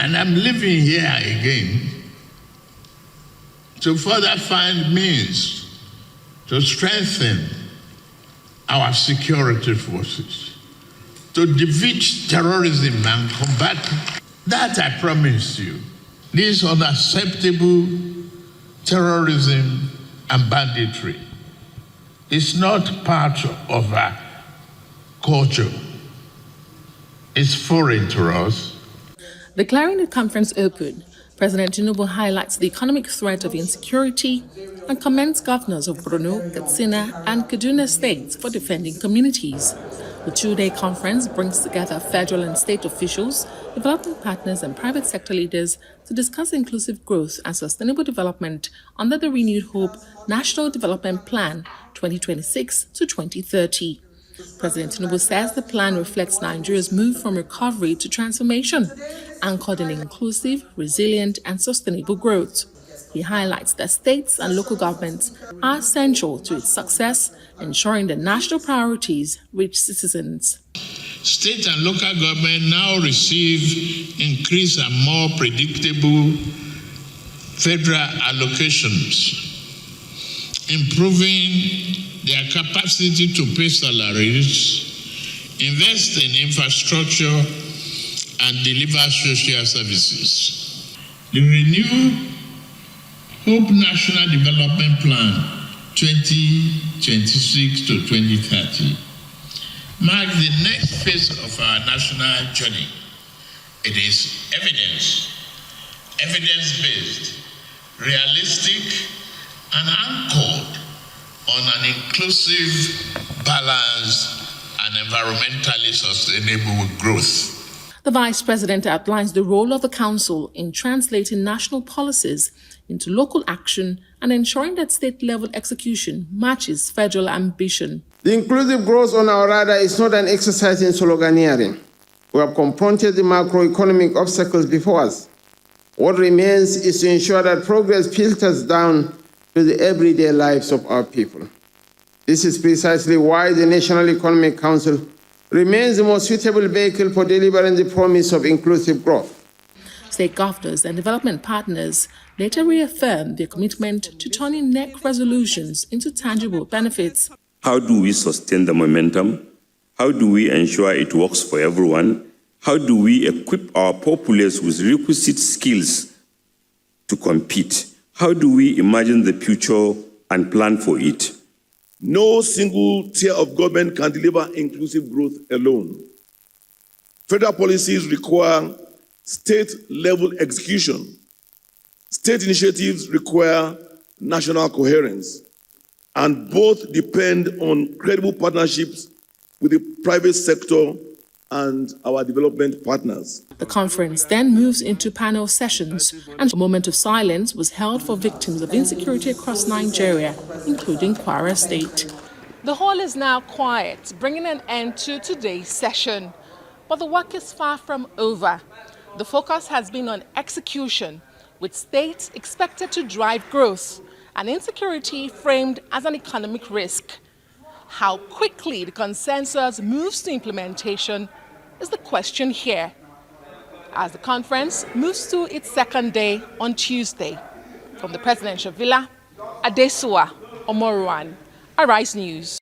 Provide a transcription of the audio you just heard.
And I'm living here again to further find means to strengthen our security forces, to defeat terrorism and combat that. I promise you. This unacceptable terrorism and banditry is not part of our culture. It's foreign to us. Declaring the conference open, President Tinubu highlights the economic threat of insecurity and commends governors of Borno, Katsina, and Kaduna states for defending communities. The two-day conference brings together federal and state officials, development partners, and private sector leaders to discuss inclusive growth and sustainable development under the Renewed Hope National Development Plan 2026 to 2030. President Tinubu says the plan reflects Nigeria's move from recovery to transformation, anchored in inclusive, resilient, and sustainable growth. He highlights that states and local governments are essential to its success, ensuring the national priorities reach citizens. State and local government now receive increased and more predictable federal allocations, improving their capacity to pay salaries, invest in infrastructure, and deliver social services. The Renewed Hope National Development Plan 2026 to 2030 marks the next phase of our national journey. It is evidence-based, realistic, and anchored on an inclusive, balanced, and environmentally sustainable growth. The Vice President outlines the role of the Council in translating national policies into local action and ensuring that state-level execution matches federal ambition. The inclusive growth on our radar is not an exercise in sloganeering. We have confronted the macroeconomic obstacles before us. What remains is to ensure that progress filters down to the everyday lives of our people. This is precisely why the National Economic Council remains the most suitable vehicle for delivering the promise of inclusive growth. State governors and development partners later reaffirmed their commitment to turning NEC resolutions into tangible benefits. How do we sustain the momentum? How do we ensure it works for everyone? How do we equip our populace with requisite skills to compete? How do we imagine the future and plan for it? No single tier of government can deliver inclusive growth alone. Federal policies require state-level execution. State initiatives require national coherence, and both depend on credible partnerships with the private sector and our development partners. The conference then moves into panel sessions, and a moment of silence was held for victims of insecurity across Nigeria, including Kwara State. The hall is now quiet, bringing an end to today's session. But the work is far from over. The focus has been on execution, with states expected to drive growth and insecurity framed as an economic risk. How quickly the consensus moves to implementation is the question here, as the conference moves to its second day on Tuesday. From the Presidential Villa, Adesua Omoruan, Arise News.